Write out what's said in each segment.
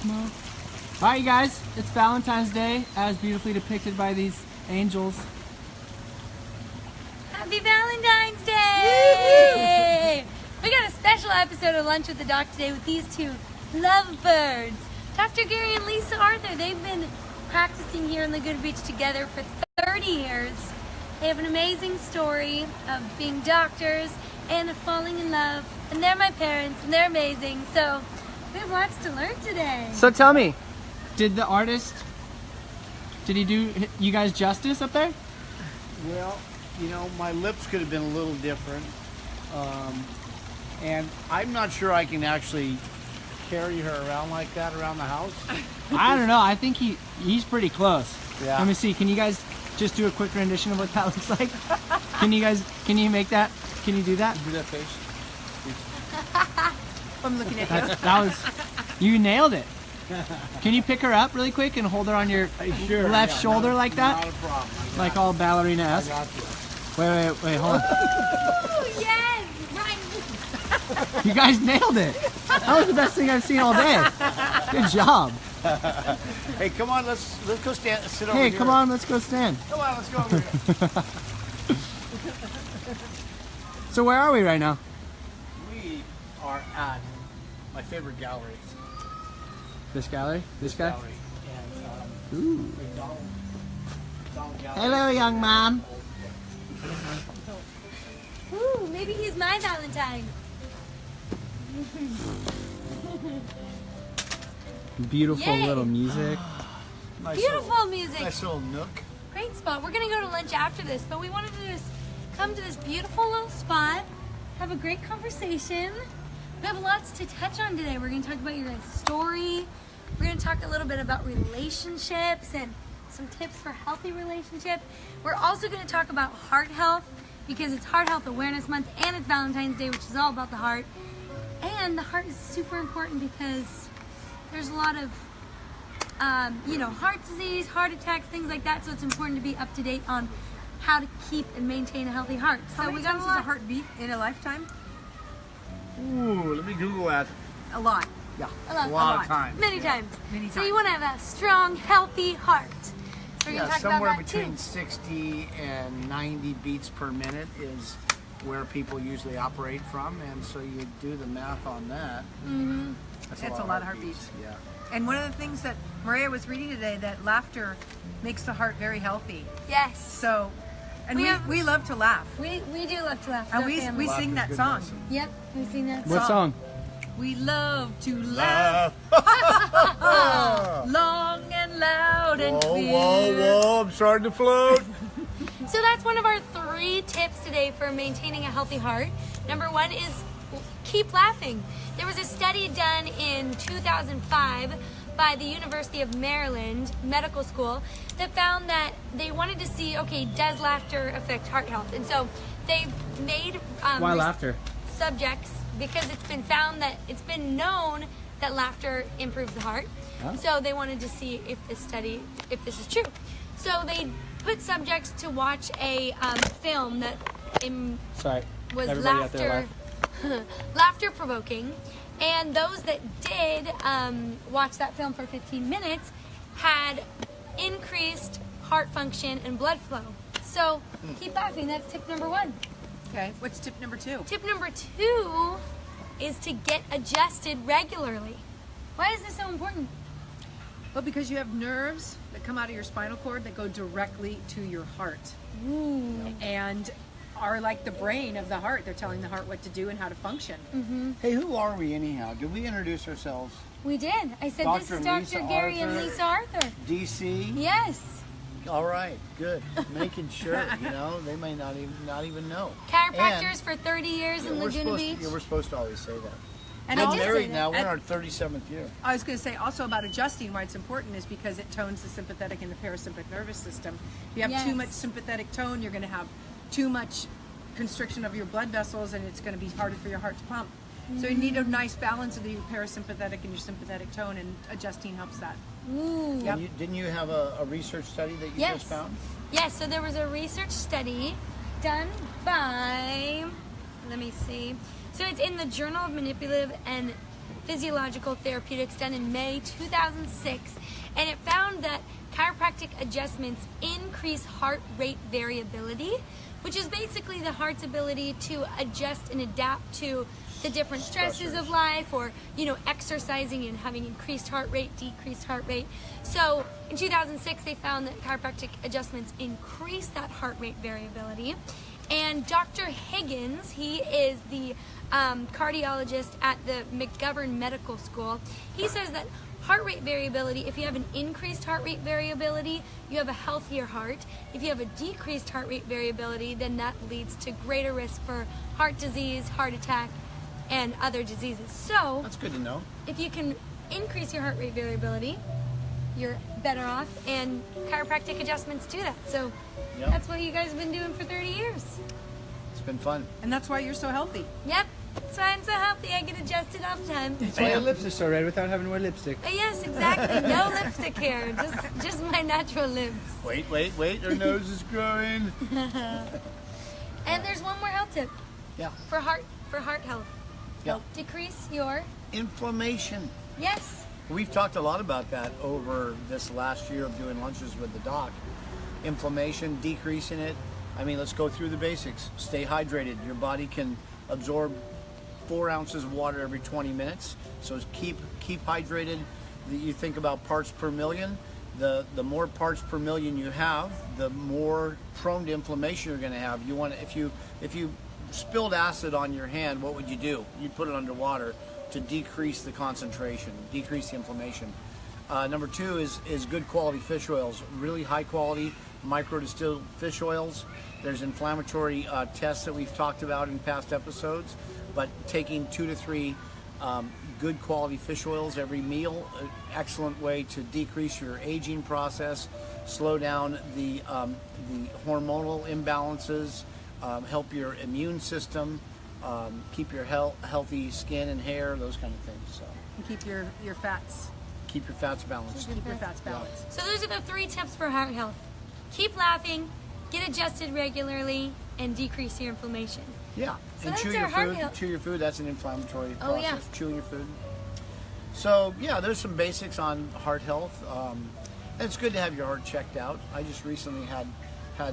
tomorrow. All right, you guys, it's Valentine's Day, as beautifully depicted by these angels. Happy Valentine's Day! We got a special episode of Lunch with the Doc today with these two lovebirds. Dr. Gary and Lisa Arthur, they've been practicing here in Laguna Beach together for 30 years. They have an amazing story of being doctors and of falling in love. And they're my parents, and they're amazing. So we have lots to learn today. So tell me, did the artist, did he do you guys justice up there? Well, you know, my lips could have been a little different. And I'm not sure I can actually carry her around like that around the house. I don't know. I think he's pretty close. Yeah. Let me see. Can you guys just do a quick rendition of what that looks like? Can you make that? Can you do that? Do that face. I'm looking at you. That was, you nailed it. Can you pick her up really quick and hold her on your left shoulder like that? Not a problem. Like all ballerina-esque? Got you. Wait, hold on. Oh, yes! Right! You guys nailed it. That was the best thing I've seen all day. Good job. Hey, come on, let's go stand, sit over here. Hey, come on, let's go stand. Come on, let's go over here. So where are we right now? We are at my favorite gallery. This gallery? This guy? Gallery. And, Ooh. McDonald Gallery. Hello, young man. Ooh, maybe he's my Valentine. Beautiful Yay. little music. Nice Beautiful little, music. Nice little nook. Great spot. We're gonna go to lunch after this, but we wanted to just come to this beautiful little spot, have a great conversation. We have lots to touch on today. We're gonna talk about your guys' story. We're gonna talk a little bit about relationships and some tips for healthy relationship. We're also gonna talk about heart health because it's Heart Health Awareness Month and it's Valentine's Day, which is all about the heart. And the heart is super important because there's a lot of heart disease, heart attacks, things like that. So it's important to be up to date on how to keep and maintain a healthy heart. How So many we got times a does a lot. heart beat in a lifetime? Ooh, let me Google that. A lot. Yeah, A lot. a lot A of lot. times. Many times. Many So you times. want to have a strong, healthy heart. So we're Yeah, going to talk somewhere about that between too. 60 and 90 beats per minute is where people usually operate from, and so you do the math on that. Mm-hmm. That's a lot of heartbeats. Yeah. And one of the things that Maria was reading today, that laughter makes the heart very healthy. Yes. So, and we love to laugh. We do love to laugh. And Our we family. sing that Good song. medicine. Yep, we've seen that. What song? We love to laugh long and loud and Whoa, clear. whoa, I'm starting to float. So that's one of our 3 tips today for maintaining a healthy heart. Number 1 is keep laughing. There was a study done in 2005 by the University of Maryland Medical School that found that they wanted to see, okay, does laughter affect heart health? And so they made Why laughter? subjects because it's been known that laughter improves the heart. Huh? So they wanted to see if this is true. So they put subjects to watch a film that Sorry. was Everybody out there laughter provoking, and those that did watch that film for 15 minutes had increased heart function and blood flow. So keep laughing. That's tip number 1. Okay, what's tip number 2? Tip number 2 is to get adjusted regularly. Why is this so important? Well, because you have nerves that come out of your spinal cord that go directly to your heart. Ooh. And are like the brain of the heart. They're telling the heart what to do and how to function. Hey, who are we anyhow? Did we introduce ourselves? We did. I said this Dr. is Dr. Lisa Gary and Arthur. Lisa Arthur. DC? Yes. All right, good. Making sure, they may not even know. Chiropractors for 30 years in Laguna Beach. We're supposed to always say that. And I We're did say married that. now. We're in And- our 37th year. I was going to say also about adjusting why it's important is because it tones the sympathetic and the parasympathetic nervous system. If you have Yes. too much sympathetic tone, you're going to have too much constriction of your blood vessels and it's going to be harder for your heart to pump. So you need a nice balance of your parasympathetic and your sympathetic tone, and adjusting helps that. Ooh. Yep. Didn't you have a research study that you Yes. just found? Yes, so there was a research study done by, let me see. So it's in the Journal of Manipulative and Physiological Therapeutics done in May 2006, and it found that chiropractic adjustments increase heart rate variability, which is basically the heart's ability to adjust and adapt to the different stresses of life, or exercising and having increased heart rate, decreased heart rate. So in 2006 they found that chiropractic adjustments increase that heart rate variability. And Dr. Higgins, he is the cardiologist at the McGovern Medical School, he says that heart rate variability, if you have an increased heart rate variability, you have a healthier heart. If you have a decreased heart rate variability, then that leads to greater risk for heart disease, heart attack, and other diseases. So that's good to know. If you can increase your heart rate variability, you're better off, and chiropractic adjustments do that. So that's what you guys have been doing for 30 years. It's been fun. And that's why you're so healthy. Yep. That's why I'm so healthy. I get adjusted all the time. That's why your lips are so red without having to wear lipstick. Yes, exactly. No lipstick here. Just my natural lips. Wait. Her nose is growing. And there's one more health tip. Yeah. For heart health. Yeah. Decrease your inflammation. Yes. We've talked a lot about that over this last year of doing lunches with the doc. Inflammation, decreasing it. I mean, let's go through the basics. Stay hydrated. Your body can absorb 4 ounces of water every 20 minutes. So keep hydrated. You think about parts per million. The more parts per million you have, the more prone to inflammation you're going to have. You want to, if you spilled acid on your hand, what would you do? You'd put it under water to decrease the concentration, decrease the inflammation. Number 2 is good quality fish oils, really high quality micro distilled fish oils. There's inflammatory tests that we've talked about in past episodes, but taking 2 to 3 good quality fish oils every meal, an excellent way to decrease your aging process, slow down the hormonal imbalances, help your immune system, keep your healthy skin and hair, those kind of things. So. And keep your fats. Keep your fats balanced. Keep your fats balanced. So those are the 3 tips for heart health. Keep laughing, get adjusted regularly, and decrease your inflammation. Yeah, so and that's chew our your heart food. health. Chew your food. That's an inflammatory process. Oh, yeah. Chewing your food. So yeah, there's some basics on heart health. And it's good to have your heart checked out. I just recently had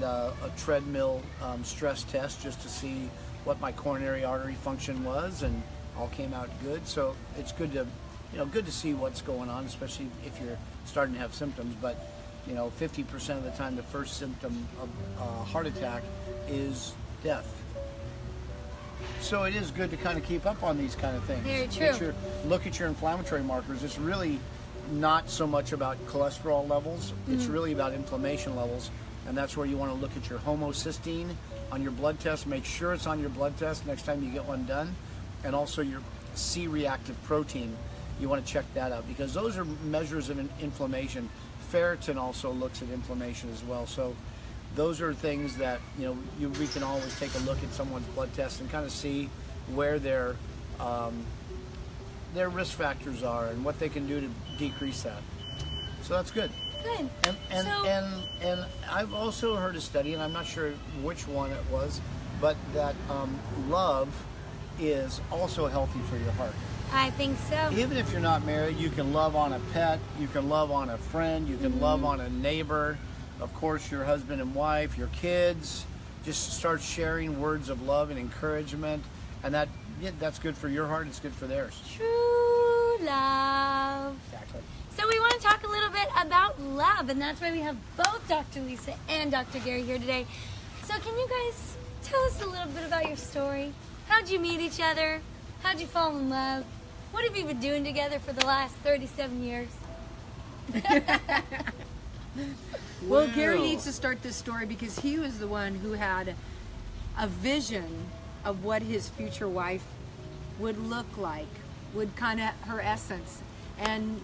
a treadmill stress test just to see what my coronary artery function was, and all came out good. So it's good to see what's going on, especially if you're starting to have symptoms. But 50% of the time, the first symptom of a heart attack is death. So it is good to kind of keep up on these kind of things. Very true. Look at your inflammatory markers. It's really not so much about cholesterol levels. It's really about inflammation levels. And that's where you want to look at your homocysteine on your blood test. Make sure it's on your blood test next time you get one done. And also your C-reactive protein. You want to check that out because those are measures of inflammation. Ferritin also looks at inflammation as well. So those are things that we can always take a look at someone's blood test and kind of see where their risk factors are and what they can do to decrease that. So that's good. Good. And I've also heard a study, and I'm not sure which one it was, but that love is also healthy for your heart. I think so. Even if you're not married, you can love on a pet, you can love on a friend, you can love on a neighbor, of course your husband and wife, your kids. Just start sharing words of love and encouragement, and that's good for your heart, it's good for theirs. True love. Exactly. So we want to talk a little bit about love, and that's why we have both Dr. Lisa and Dr. Gary here today. So can you guys tell us a little bit about your story? How'd you meet each other? How'd you fall in love? What have you been doing together for the last 37 years? Well, Gary needs to start this story because he was the one who had a vision of what his future wife would look like, would kind of her essence. And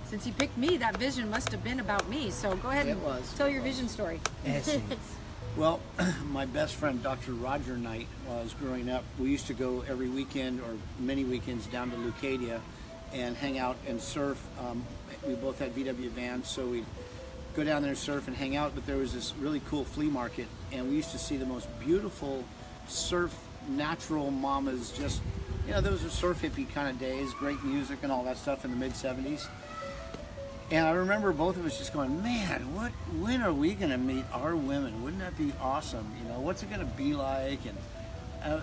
since he picked me, that vision must have been about me. So go ahead and tell your vision story. Well, my best friend, Dr. Roger Knight, was growing up. We used to go every weekend or many weekends down to Leucadia and hang out and surf. We both had VW vans, so we'd go down there and surf and hang out. But there was this really cool flea market, and we used to see the most beautiful surf natural mamas just you know, those were surf hippie kind of days, great music and all that stuff in the mid-'70s. And I remember both of us just going, man, when are we going to meet our women? Wouldn't that be awesome? You know, what's it going to be like? And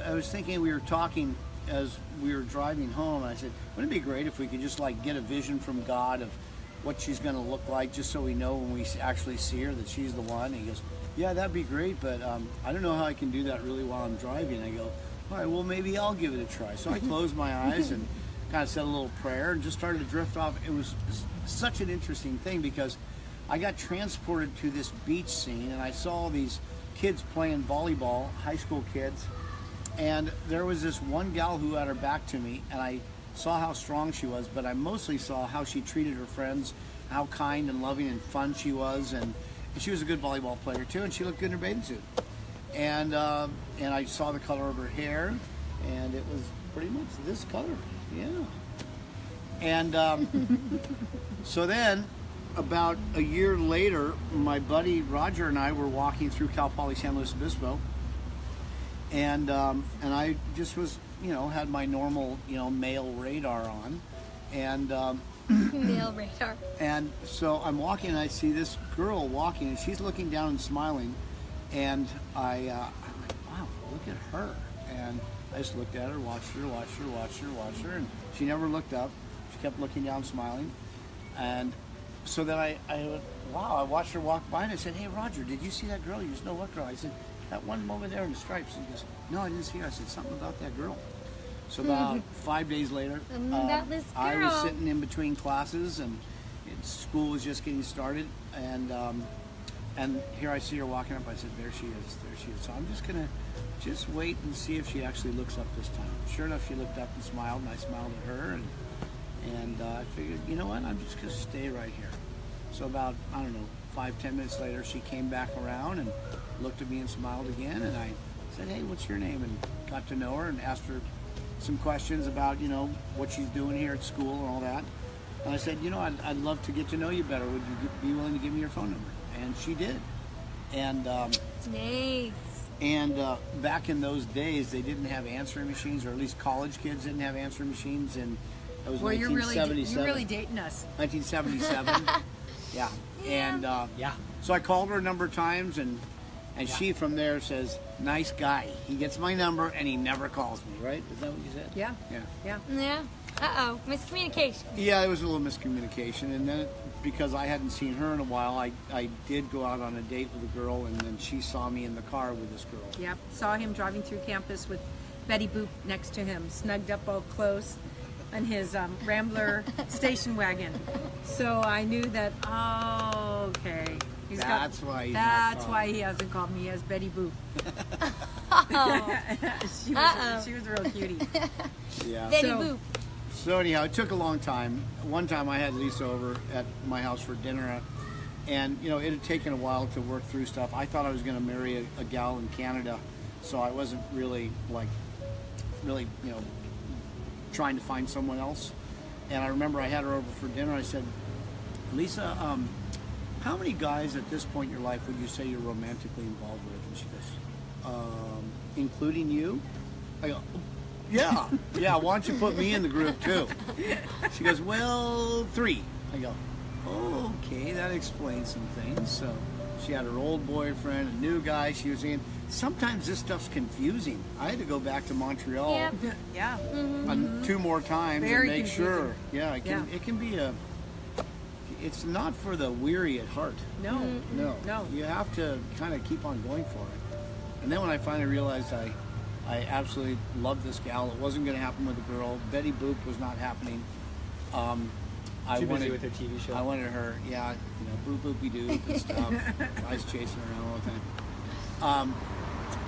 I was thinking, we were talking as we were driving home, and I said, wouldn't it be great if we could just like get a vision from God of what she's going to look like, just so we know when we actually see her that she's the one? And he goes, yeah, that'd be great, but I don't know how I can do that really while I'm driving. I go, all right, well, maybe I'll give it a try. So I closed my eyes and kind of said a little prayer and just started to drift off. It was such an interesting thing because I got transported to this beach scene, and I saw these kids playing volleyball, high school kids, and there was this one gal who had her back to me, and I saw how strong she was, but I mostly saw how she treated her friends, how kind and loving and fun she was, and she was a good volleyball player too, and she looked good in her bathing suit. And I saw the color of her hair, and it was pretty much this color, yeah. And so then, about a year later, my buddy Roger and I were walking through Cal Poly San Luis Obispo, and I just was, you know, had my normal, you know, male radar on, and Male radar. and so I'm walking, and I see this girl walking, and she's looking down and smiling, and I'm like, wow, look at her. And I just looked at her, watched her, and she never looked up. She kept looking down, smiling. And so then I went, wow, I watched her walk by, and I said, hey, Roger, did you see that girl? You just know what girl? I said, that one over there in the stripes. And he goes, no, I didn't see her. I said, something about that girl. So about 5 days later, That this I was girl. sitting in between classes, and school was just getting started, and here I see her walking up. I said, there she is. So I'm just gonna wait and see if she actually looks up this time. Sure enough, she looked up and smiled, and I smiled at her, and I figured, you know what, I'm just gonna stay right here. So about, I don't know, 5-10 minutes later, she came back around and looked at me and smiled again, and I said, hey, what's your name? And got to know her and asked her some questions about, you know, what she's doing here at school and all that. And I said, you know, I'd love to get to know you better. Would you be willing to give me your phone number? And she did. And Nice. and back in those days, they didn't have answering machines, or at least college kids didn't have answering machines. And it was Well, you're 1977. really dating us. 1977. Yeah. And Yeah. so I called her a number of times, and she from there says, nice guy. He gets my number and he never calls me, right? Is that what you said? Yeah. Yeah. Yeah. Uh-oh. Miscommunication. Yeah, it was a little miscommunication. And then because I hadn't seen her in a while, I did go out on a date with a girl, and then she saw me in the car with this girl. Yep. Saw him driving through campus with Betty Boop next to him, snugged up all close on his Rambler station wagon. So I knew that, oh, okay. That's why he's not That's calling. why he hasn't called me. He has Betty Boop. She was a real cutie. Yeah. Betty So- Boop. So anyhow, it took a long time. One time I had Lisa over at my house for dinner, and you know, it had taken a while to work through stuff. I thought I was going to marry a gal in Canada, so I wasn't really you know, trying to find someone else. And I remember I had her over for dinner. I said, Lisa, how many guys at this point in your life would you say you're romantically involved with? And she goes, including you? I go, yeah, why don't you put me in the group too? She goes, well, 3. I go, oh, okay, that explains some things. So she had her old boyfriend, a new guy she was in. Sometimes this stuff's confusing. I had to go back to Montreal Yep. Yeah. on 2 more times Very and make sure. confusing. Yeah, it can be it's not for the weary at heart. No. No. You have to kind of keep on going for it. And then when I finally realized I absolutely loved this gal, it wasn't going to happen with a girl. Betty Boop was not happening. Too busy with her TV show. I wanted her, yeah, you know, boop boopy doo and stuff. Guys chasing her around all the time.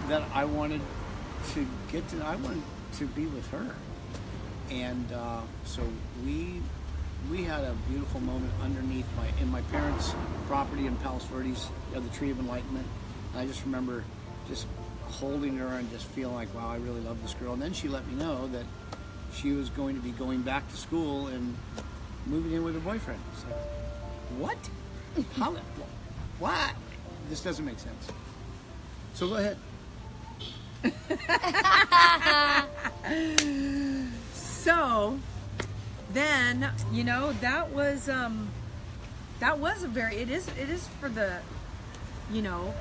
That I wanted to I wanted to be with her. And so we had a beautiful moment underneath my parents' property in Palos Verdes, the Tree of Enlightenment. And I just remember just holding her and just feeling like, wow, I really love this girl. And then she let me know that she was going to be going back to school and moving in with her boyfriend. It's like, what? How? What? This doesn't make sense. So go ahead. So then, you know, that was a very, it is for the, you know,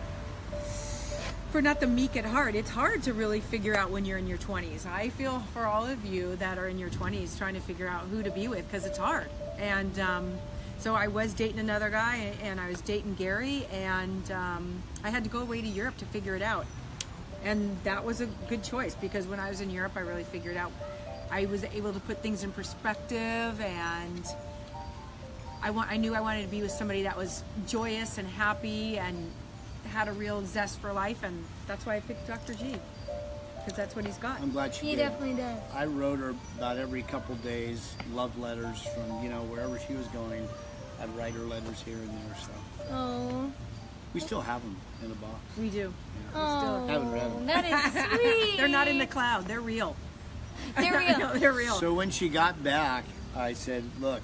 for not the meek at heart. It's hard to really figure out when you're in your 20s. I feel for all of you that are in your 20s trying to figure out who to be with, because it's hard. And so I was dating another guy, and I was dating Gary, and I had to go away to Europe to figure it out. And that was a good choice, because when I was in Europe, I really figured out, I was able to put things in perspective, and I knew I wanted to be with somebody that was joyous and happy and had a real zest for life, and that's why I picked Dr. G, because that's what he's got. I'm glad she He did. definitely does. I wrote her about every couple days, love letters from, you know, wherever she was going. I'd write her letters here and there, so. Oh. We still have them in a box. We do. Oh. Haven't read 'em. That is sweet. They're not in the cloud. They're real. They're real. No, they're real. So when she got back, I said, look,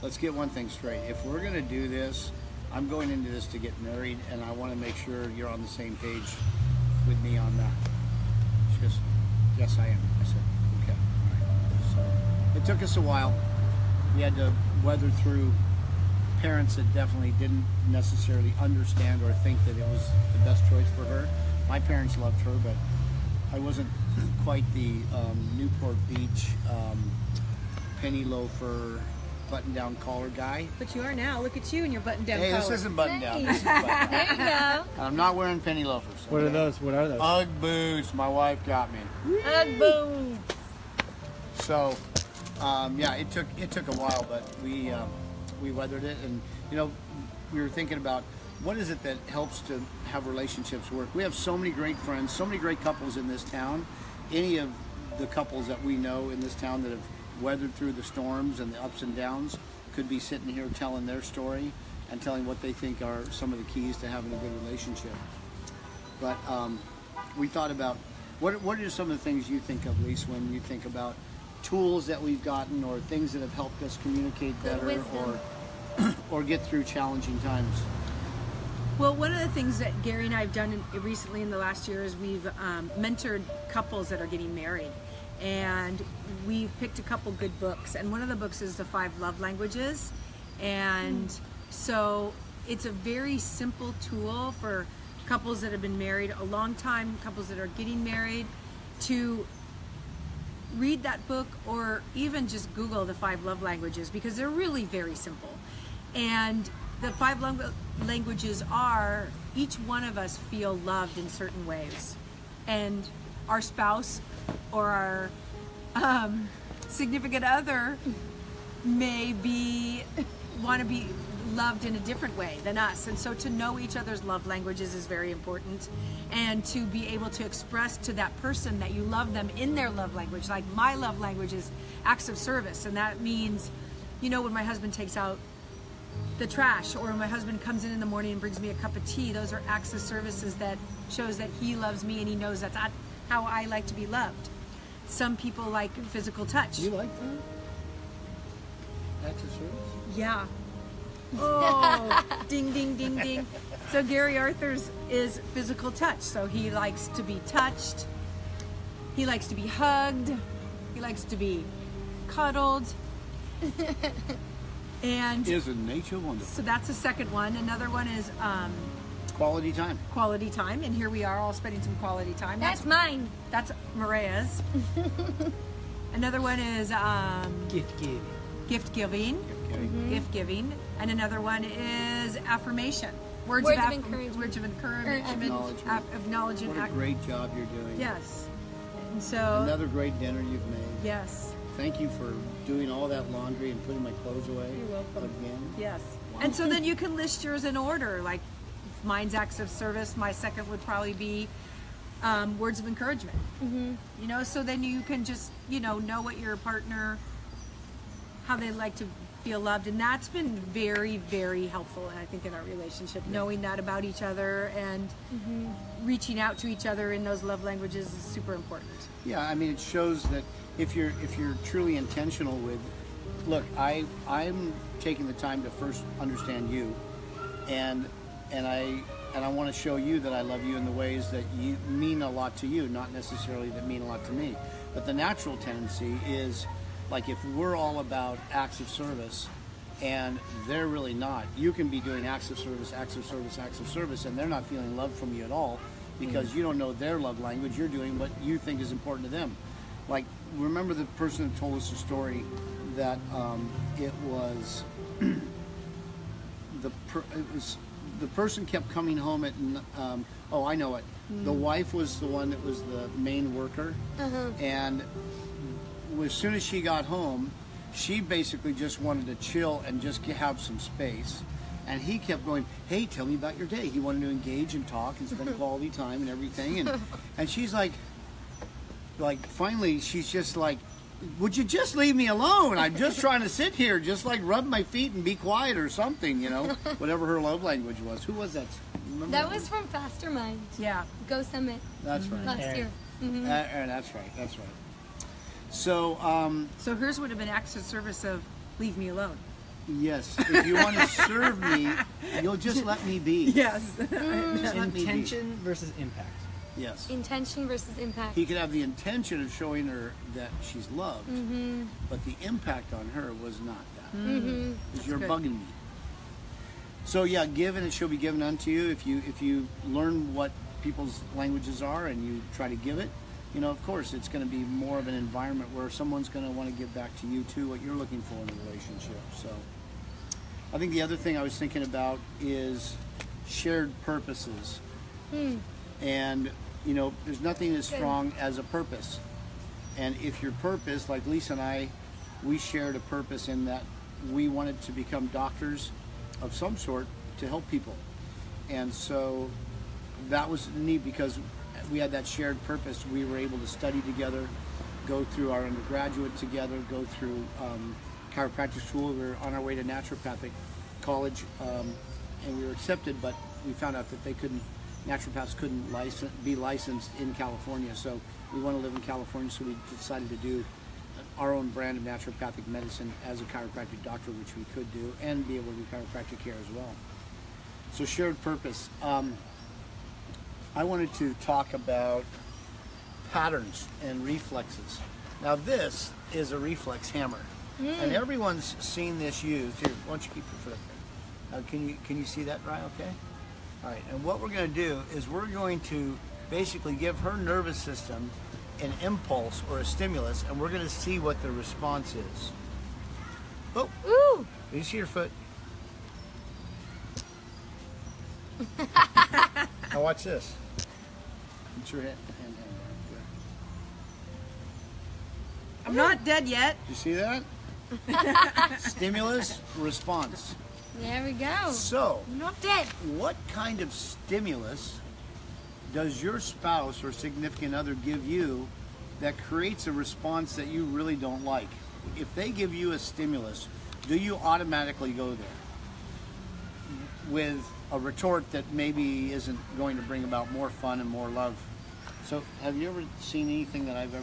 let's get one thing straight. If we're going to do this, I'm going into this to get married, and I want to make sure you're on the same page with me on that. She goes, yes, I am. I said, okay, all right. So it took us a while. We had to weather through parents that definitely didn't necessarily understand or think that it was the best choice for her. My parents loved her, but I wasn't quite the Newport Beach penny loafer button-down collar guy. But you are now. Look at you and your button-down Hey, collar. this isn't button-down. This is button-down. There you go. I'm not wearing penny loafers. What are okay? those? What are those? Ugg boots. My wife got me. Boom. So, yeah, it took a while, but we weathered it, and you know, we were thinking about what is it that helps to have relationships work. We have so many great friends, so many great couples in this town. Any of the couples that we know in this town that have weathered through the storms and the ups and downs could be sitting here telling their story and telling what they think are some of the keys to having a good relationship. But we thought about what are some of the things you think of, Lise, when you think about tools that we've gotten or things that have helped us communicate better wisdom. or get through challenging times? Well, one of the things that Gary and I have done recently in the last year is we've mentored couples that are getting married. And we've picked a couple good books. And one of the books is The 5 Love Languages. And so it's a very simple tool for couples that have been married a long time, couples that are getting married, to read that book or even just Google The 5 Love Languages, because they're really very simple. And the 5 love languages are, each one of us feel loved in certain ways. And our spouse or our significant other may want to be loved in a different way than us. And so to know each other's love languages is very important, and to be able to express to that person that you love them in their love language. Like my love language is acts of service, and that means, you know, when my husband takes out the trash, or when my husband comes in the morning and brings me a cup of tea, those are acts of services that shows that he loves me, and he knows that's how I like to be loved. Some people like physical touch. You like that? Acts of service? Yeah. Oh, ding, ding, ding, ding. So Gary Arthur's is physical touch. So he likes to be touched. He likes to be hugged. He likes to be cuddled. And Isn't nature wonderful? so that's the second one. Another one is Quality time. quality time. And here we are all spending some quality time. That's mine. That's Maria's. Another one is Gift giving. gift giving. Okay. Gift giving. And another one is affirmation. Words of encouragement. Words of encouragement. Acknowledgement. Acknowledgement. What a great job you're doing. Yes. And so, Another great dinner you've made. yes. Thank you for doing all that laundry and putting my clothes away. You're welcome. Again. Yes. Wow. And so then you can list yours in order. Like mine's acts of service. My second would probably be words of encouragement. Mm-hmm. You know, so then you can just, know what your partner, how they like to feel loved. And that's been very, very helpful, I think, in our relationship. Knowing that about each other and reaching out to each other in those love languages is super important. Yeah, I mean, it shows that if you're truly intentional with, look, I'm taking the time to first understand you, and I want to show you that I love you in the ways that you mean a lot to you, not necessarily that mean a lot to me. But the natural tendency is Like if we're all about acts of service and they're really not, you can be doing acts of service, and they're not feeling love from you at all because you don't know their love language. You're doing what you think is important to them. Like, remember the person that told us a story that it was the person kept coming home at I know it. The wife was the one that was the main worker, and as soon as she got home, she basically just wanted to chill and just have some space. And he kept going, hey, tell me about your day. He wanted to engage and talk and spend quality time and everything. And she's like finally she's just like, would you just leave me alone? I'm just trying to sit here, just like rub my feet and be quiet or something, whatever her love language was. Who was that? Remember that was from Faster Mind. Yeah. Go Summit. That's right. Last year. Aaron, that's right. So, So hers would have been acts of service of leave me alone. yes, if you want to serve me, you'll just let me be. Yes. Just let me be. Intention versus impact. Yes. Intention versus impact. He could have the intention of showing her that she's loved, but the impact on her was not that. Because you're good. bugging me. So yeah, give and it shall be given unto you. If you learn what people's languages are and you try to give it, of course it's going to be more of an environment where someone's going to want to give back to you too what you're looking for in a relationship. So I think the other thing I was thinking about is shared purposes. And there's nothing as strong as a purpose. And if your purpose, like Lisa and I, we shared a purpose in that we wanted to become doctors of some sort to help people. And so that was neat because we had that shared purpose. We were able to study together, go through our undergraduate together, go through chiropractic school. We were on our way to naturopathic college, and we were accepted, but we found out that naturopaths couldn't be licensed in California. So we want to live in California, so we decided to do our own brand of naturopathic medicine as a chiropractic doctor, which we could do, and be able to do chiropractic care as well. So shared purpose. I wanted to talk about patterns and reflexes. Now this is a reflex hammer, and everyone's seen this used. Here, why don't you keep your foot? Can you see that, right? Okay. All right. And what we're going to do is we're going to basically give her nervous system an impulse or a stimulus, and we're going to see what the response is. Oh, Ooh! you see your foot? Now watch this. Put your hand there. I'm not dead yet. You see that? Stimulus, response. There we go. So, I'm not dead. what kind of stimulus does your spouse or significant other give you that creates a response that you really don't like? If they give you a stimulus, do you automatically go there with a retort that maybe isn't going to bring about more fun and more love? So have you ever seen anything that have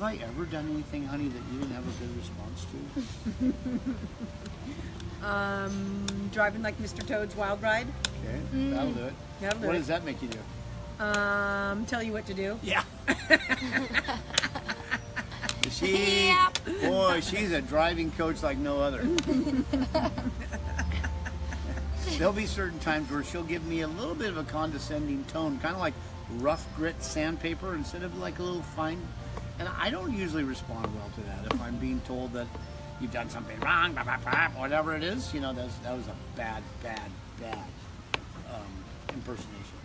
I ever done anything, honey, that you didn't have a good response to? Driving like Mr. Toad's Wild Ride. Okay, that'll do it. That'll do What it. does that make you do? Tell you what to do. Yeah. Yep. Boy, she's a driving coach like no other. There'll be certain times where she'll give me a little bit of a condescending tone, kind of like rough grit sandpaper instead of like a little fine. And I don't usually respond well to that. If I'm being told that you've done something wrong, blah, blah, blah, whatever it is, that was a bad impersonation.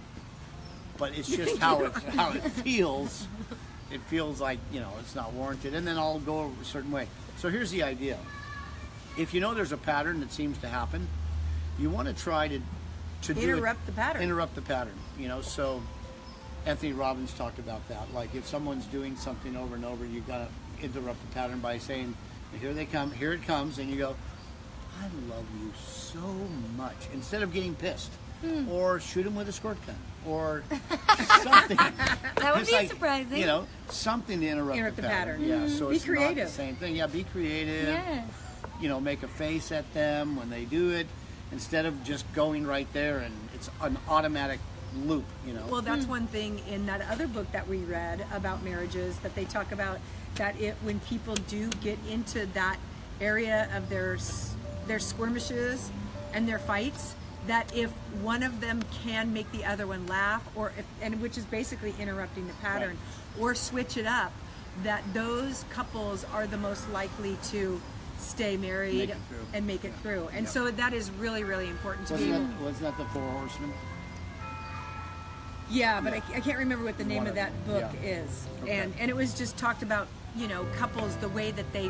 But it's just how it feels. It feels like, it's not warranted. And then I'll go a certain way. So here's the idea. If there's a pattern that seems to happen, you want to try to Interrupt the pattern. Interrupt the pattern. So Anthony Robbins talked about that. Like if someone's doing something over and over, you've got to interrupt the pattern by saying, here they come, here it comes, and you go, I love you so much. Instead of getting pissed. Or shoot him with a squirt gun. Or something. That would Just be surprising. Something to interrupt the pattern. Yeah, so Be it's creative. not the same thing. Yeah, be creative. Yes. Make a face at them when they do it, instead of just going right there and it's an automatic loop, you know. Well, that's one thing in that other book that we read about marriages that they talk about, that when people do get into that area of their skirmishes and their fights, that if one of them can make the other one laugh, which is basically interrupting the pattern, or switch it up, that those couples are the most likely to stay married and make it through. And so that is really, really important to be. Wasn't that the Four Horsemen? Yeah, but I can't remember what the name of that book is. Okay. And it was just talked about, you know, couples, the way that they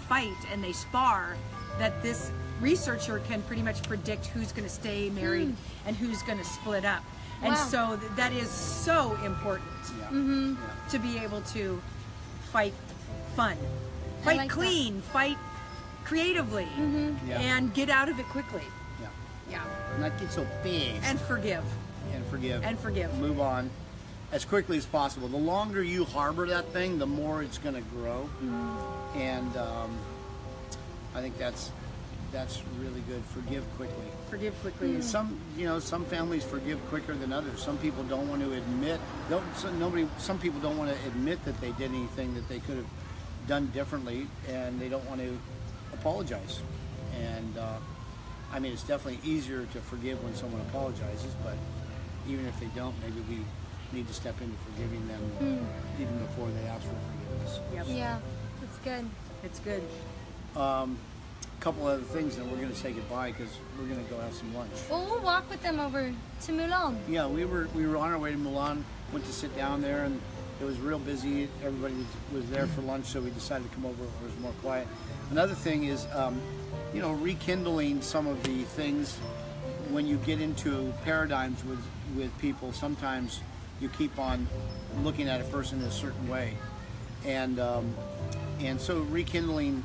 fight and they spar, that this researcher can pretty much predict who's going to stay married and who's going to split up. And so that is so important to be able to fight fun, fight clean, fight creatively, and get out of it quickly. Yeah. Not get so big. And forgive. And forgive. Move on as quickly as possible. The longer you harbor that thing, the more it's going to grow. And I think that's really good. Forgive quickly. Forgive quickly. Some families forgive quicker than others. Some people don't want to admit. Some people don't want to admit that they did anything that they could have done differently, and they don't want to apologize. And I mean, it's definitely easier to forgive when someone apologizes, but even if they don't, maybe we need to step into forgiving them even before they ask for forgiveness. Yep. Yeah, it's good. It's good. Couple other things, and we're going to say goodbye because we're going to go have some lunch. Well, we'll walk with them over to Mulan. Yeah, we were on our way to Mulan. Went to sit down there, and it was real busy. Everybody was there for lunch, so we decided to come over. It was more quiet. Another thing is, rekindling some of the things when you get into paradigms with people. Sometimes you keep on looking at a person in a certain way, and so rekindling.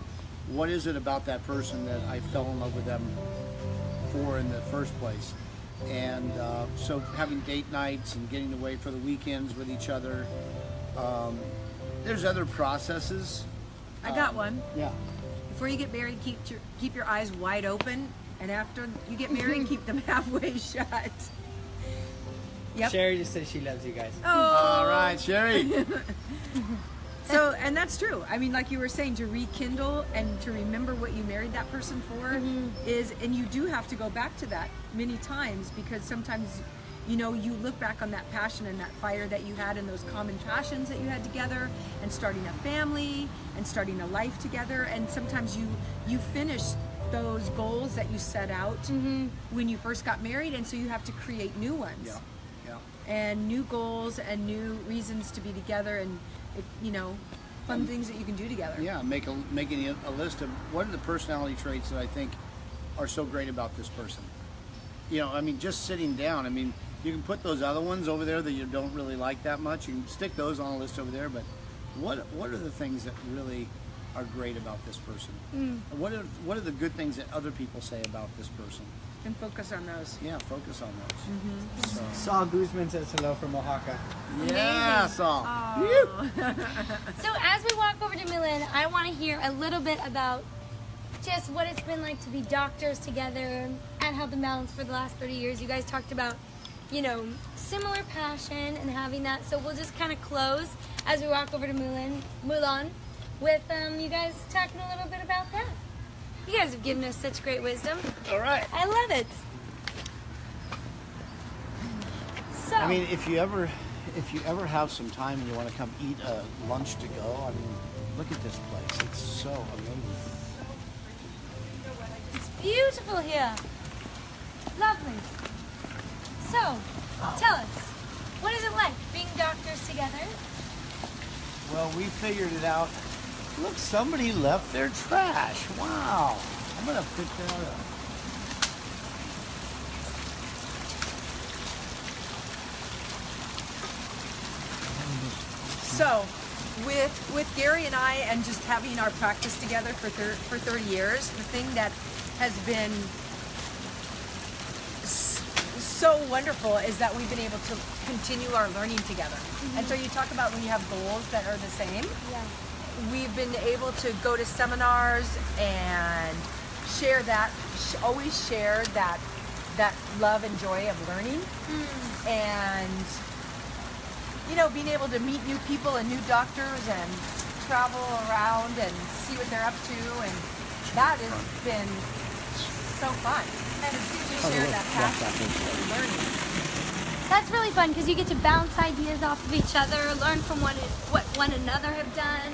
What is it about that person that I fell in love with them for in the first place? And so having date nights and getting away for the weekends with each other. There's other processes. I got one. Yeah. Before you get married, keep your eyes wide open, and after you get married, keep them halfway shut. Yep. Sherry just said she loves you guys. Oh. All right, Sherry. So, and that's true. I mean, like you were saying, to rekindle and to remember what you married that person for and you do have to go back to that many times, because sometimes, you look back on that passion and that fire that you had and those common passions that you had together, and starting a family and starting a life together. And sometimes you finish those goals that you set out when you first got married, and so you have to create new ones. Yeah. And new goals and new reasons to be together, and fun things that you can do together. Yeah, making a list of what are the personality traits that I think are so great about this person. Just sitting down. You can put those other ones over there that you don't really like that much. You can stick those on a list over there. But what are the things that really are great about this person? What are the good things that other people say about this person? And focus on those. Yeah, focus on those. Saul Guzman says hello from Oaxaca. Yeah, Saul. So as we walk over to Milan, I want to hear a little bit about just what it's been like to be doctors together at Health and Balance for the last 30 years. You guys talked about, similar passion and having that. So we'll just kind of close as we walk over to Mulan with you guys talking a little bit about that. You guys have given us such great wisdom. All right. I love it. So, if you ever have some time and you want to come eat a lunch to go, look at this place. It's so amazing. It's beautiful here. Lovely. So, tell us, what is it like being doctors together? Well, we figured it out. Look, somebody left their trash. Wow. I'm going to pick that up. So, with Gary and I, and just having our practice together for 30 years, the thing that has been so wonderful is that we've been able to continue our learning together. And so you talk about when you have goals that are the same. Yeah. We've been able to go to seminars and share that, always share that that love and joy of learning, and being able to meet new people and new doctors and travel around and see what they're up to, and that has been so fun to see you share that passion for learning. That's really fun because you get to bounce ideas off of each other, learn from what one another have done,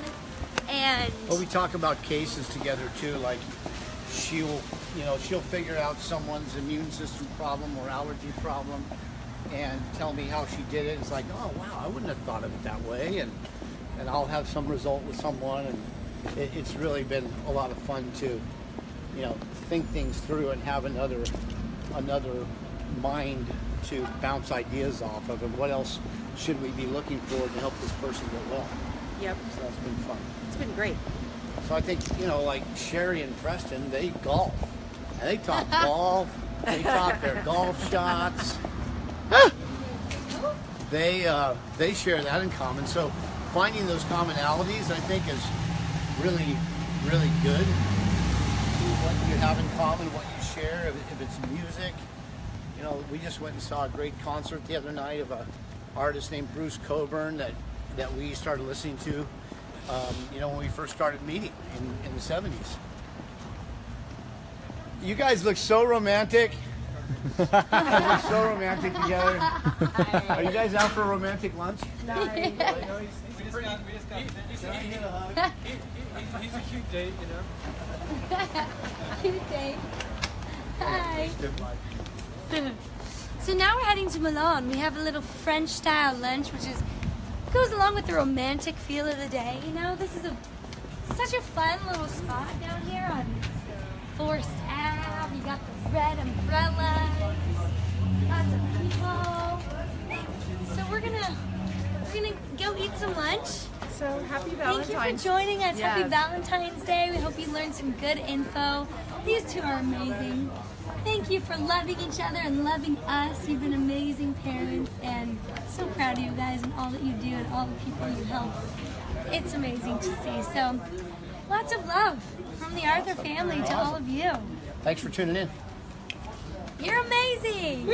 and Well, we talk about cases together too. Like she'll figure out someone's immune system problem or allergy problem, and tell me how she did it. It's like, oh wow, I wouldn't have thought of it that way, and I'll have some result with someone, and it's really been a lot of fun to, think things through and have another mind to bounce ideas off of, and what else should we be looking for to help this person get well. Yep. So that's been fun. It's been great. So I think, like Sherry and Preston, they golf. And they talk golf. They talk their golf shots. They share that in common. So finding those commonalities, I think, is really, really good. What you have in common, what you share, if it's music. We just went and saw a great concert the other night of an artist named Bruce Coburn that we started listening to, when we first started meeting in the 70s. You guys look so romantic. You guys look so romantic together. Are you guys out for a romantic lunch? No. We just got he's a cute date, cute date. Hi. So now we're heading to Milan. We have a little French-style lunch, which goes along with the romantic feel of the day. This is such a fun little spot down here on Forest Ave. You got the red umbrellas, lots of people. So we're gonna go eat some lunch. So happy Valentine's. Thank you for joining us. Yes. Happy Valentine's Day. We hope you learned some good info. These two are amazing. Thank you for loving each other and loving us. You've been amazing parents, and so proud of you guys and all that you do and all the people you help. It's amazing to see. So lots of love from the Arthur family to all of you. Thanks for tuning in. You're amazing.